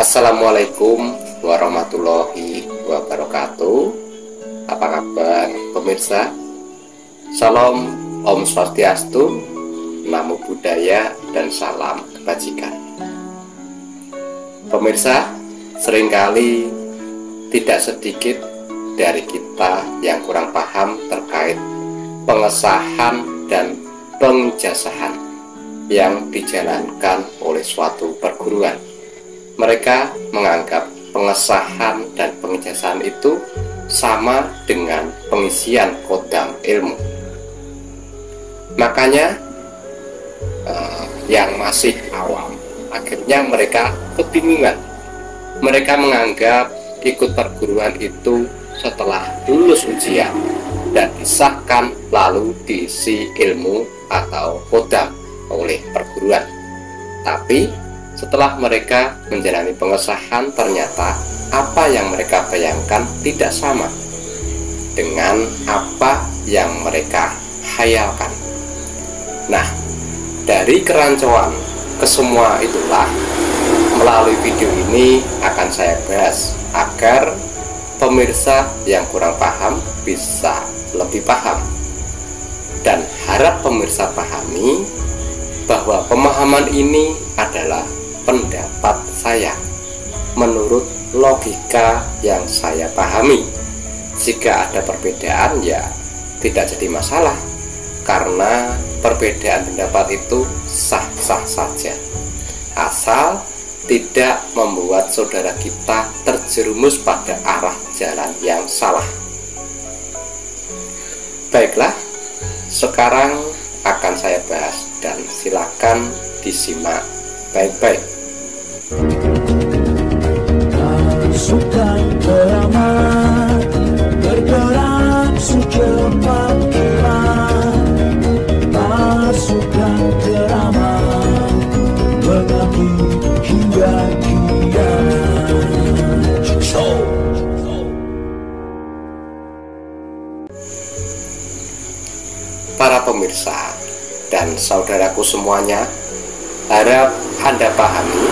Assalamualaikum warahmatullahi wabarakatuh. Apa kabar pemirsa? Salam Om Swastiastu, Namo Buddhaya, dan salam kebajikan. Pemirsa, seringkali tidak sedikit dari kita yang kurang paham terkait pengesahan dan pengijazahan yang dijalankan oleh suatu perguruan. Mereka menganggap pengesahan dan pengijazahan itu sama dengan pengisian kodam ilmu. Makanya yang masih awam akhirnya mereka kebingungan. Mereka menganggap ikut perguruan itu setelah lulus ujian dan disahkan lalu diisi ilmu atau kodam oleh perguruan. Tapi setelah mereka menjalani pengesahan, ternyata apa yang mereka bayangkan tidak sama dengan apa yang mereka hayalkan. Nah, dari kerancuan kesemua itulah, melalui video ini akan saya bahas agar pemirsa yang kurang paham bisa lebih paham. Dan harap pemirsa pahami bahwa pemahaman ini adalah pendapat saya menurut logika yang saya pahami. Jika ada perbedaan ya tidak jadi masalah, karena perbedaan pendapat itu sah-sah saja, asal tidak membuat saudara kita terjerumus pada arah jalan yang salah. Baiklah, sekarang akan saya bahas dan silakan disimak baik-baik. Pasukan keramat bergerak secepat kilat. Pasukan keramat mengabdi hingga kiamat. Para pemirsa dan saudaraku semuanya, harap Anda pahami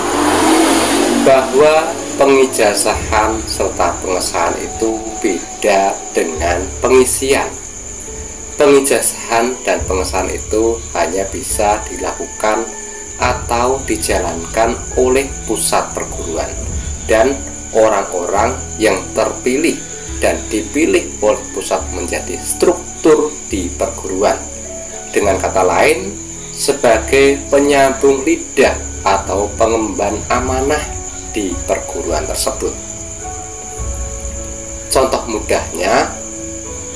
bahwa pengijazahan serta pengesahan itu beda dengan pengisian. Pengijazahan dan pengesahan itu hanya bisa dilakukan atau dijalankan oleh pusat perguruan dan orang-orang yang terpilih dan dipilih oleh pusat menjadi struktur di perguruan. Dengan kata lain, sebagai penyambung lidah atau pengemban amanah di perguruan tersebut. Contoh mudahnya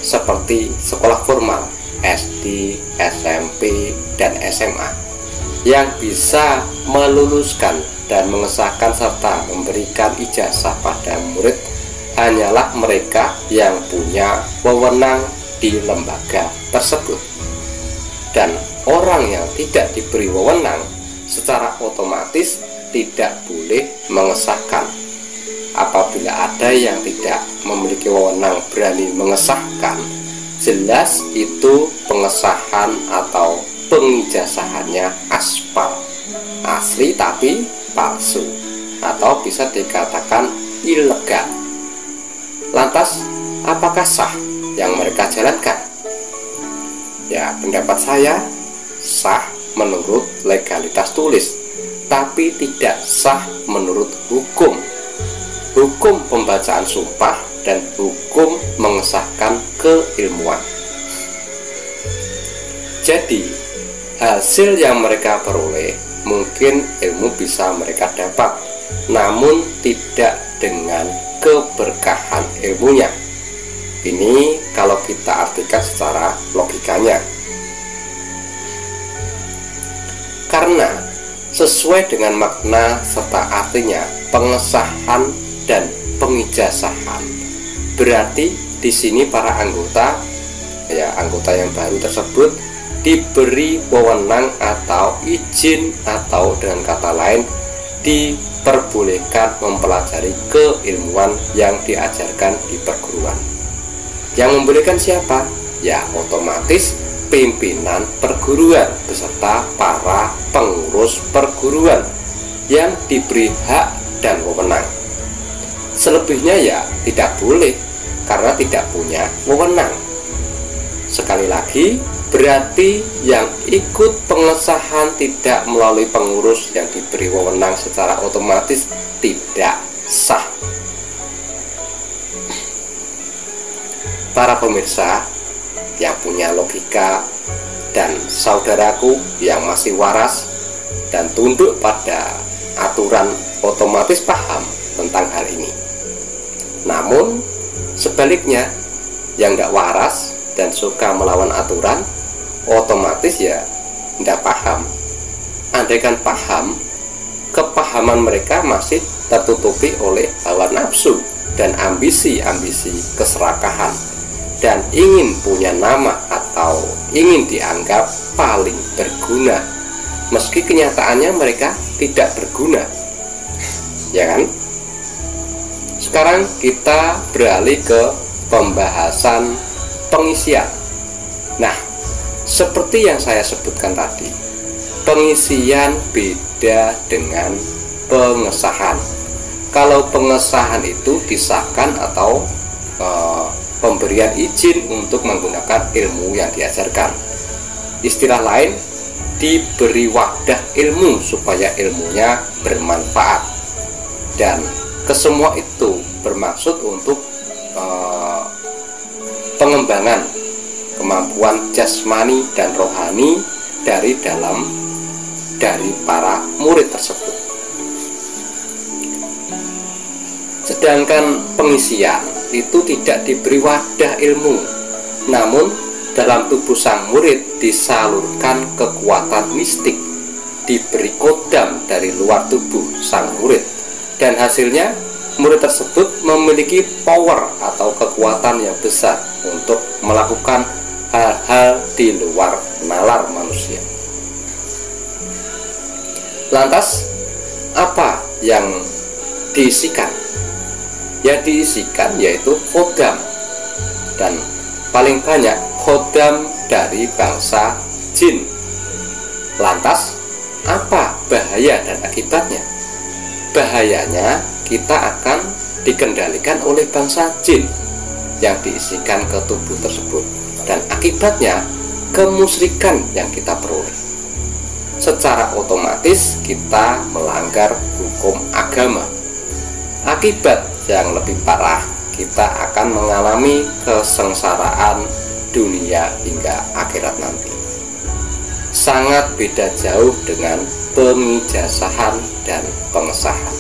seperti sekolah formal SD, SMP, dan SMA yang bisa meluluskan dan mengesahkan serta memberikan ijazah pada murid hanyalah mereka yang punya wewenang di lembaga tersebut. Dan orang yang tidak diberi wewenang secara otomatis tidak boleh mengesahkan. Apabila ada yang tidak memiliki wewenang berani mengesahkan, jelas itu pengesahan atau pengijazahannya aspal, asli tapi palsu, atau bisa dikatakan ilegal. Lantas, apakah sah yang mereka jalankan? Ya, pendapat saya sah menurut legalitas tulis, tapi tidak sah menurut hukum pembacaan sumpah dan hukum mengesahkan keilmuan. Jadi hasil yang mereka peroleh mungkin ilmu bisa mereka dapat, namun tidak dengan keberkahan ilmunya. Ini kalau kita artikan secara logikanya. Karena sesuai dengan makna serta artinya pengesahan dan pengijazahan, berarti di sini para anggota yang baru tersebut diberi wewenang atau izin, atau dengan kata lain diperbolehkan mempelajari keilmuan yang diajarkan di perguruan. Yang membolehkan siapa? Ya otomatis pimpinan perguruan beserta para pengurus perguruan yang diberi hak dan wewenang. Selebihnya ya tidak boleh karena tidak punya wewenang. Sekali lagi, berarti yang ikut pengesahan tidak melalui pengurus yang diberi wewenang secara otomatis tidak sah. Para pemirsa yang punya logika dan saudaraku yang masih waras dan tunduk pada aturan, otomatis paham tentang hal ini. Namun sebaliknya, yang nggak waras dan suka melawan aturan, otomatis ya nggak paham. Andaikan paham, kepahaman mereka masih tertutupi oleh hawa nafsu dan ambisi-ambisi keserakahan, dan ingin punya nama atau ingin dianggap paling berguna, meski kenyataannya mereka tidak berguna, ya kan? Sekarang kita beralih ke pembahasan pengisian. Nah, seperti yang saya sebutkan tadi, pengisian beda dengan pengesahan. Kalau pengesahan itu disahkan atau pemberian izin untuk menggunakan ilmu yang diajarkan. Istilah lain, diberi wadah ilmu supaya ilmunya bermanfaat. Dan kesemua itu bermaksud untuk pengembangan kemampuan jasmani dan rohani dari para murid tersebut. Sedangkan pengisian itu tidak diberi wadah ilmu, namun dalam tubuh sang murid disalurkan kekuatan mistik, diberi kodam dari luar tubuh sang murid, dan hasilnya murid tersebut memiliki power atau kekuatan yang besar untuk melakukan hal-hal di luar nalar manusia. Lantas, apa yang diisikan? Yang diisikan yaitu khodam, dan paling banyak khodam dari bangsa jin. Lantas, apa bahaya dan akibatnya? Bahayanya, kita akan dikendalikan oleh bangsa jin yang diisikan ke tubuh tersebut, dan akibatnya kemusyrikan yang kita peroleh. Secara otomatis kita melanggar hukum agama. Akibat yang lebih parah, kita akan mengalami kesengsaraan dunia hingga akhirat nanti. Sangat beda jauh dengan pengijazahan dan pengesahan.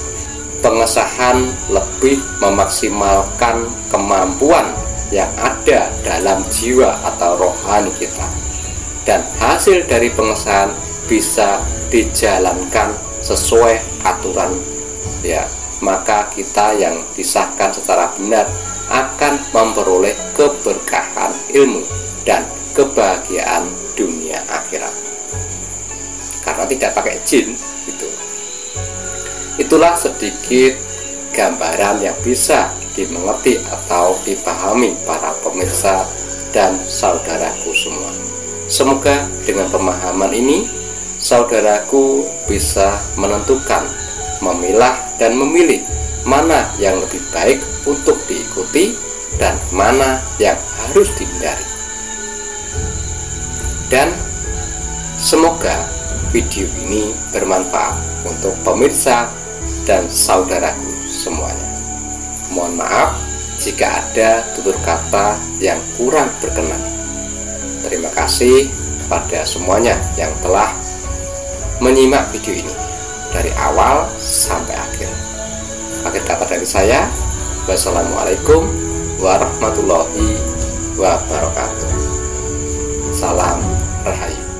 Pengesahan lebih memaksimalkan kemampuan yang ada dalam jiwa atau rohani kita, dan hasil dari pengesahan bisa dijalankan sesuai aturan, ya. Maka kita yang disahkan secara benar akan memperoleh keberkahan ilmu dan kebahagiaan dunia akhirat, karena tidak pakai jin gitu. Itulah sedikit gambaran yang bisa dimengerti atau dipahami para pemirsa dan saudaraku semua. Semoga dengan pemahaman ini saudaraku bisa menentukan, memilah dan memilih mana yang lebih baik untuk diikuti dan mana yang harus dihindari. Dan semoga video ini bermanfaat untuk pemirsa dan saudaraku semuanya. Mohon maaf jika ada tutur kata yang kurang berkenan. Terima kasih kepada semuanya yang telah menyimak video ini dari awal sampai akhir. Akhir kata dari saya, wassalamualaikum warahmatullahi wabarakatuh. Salam Rahayu.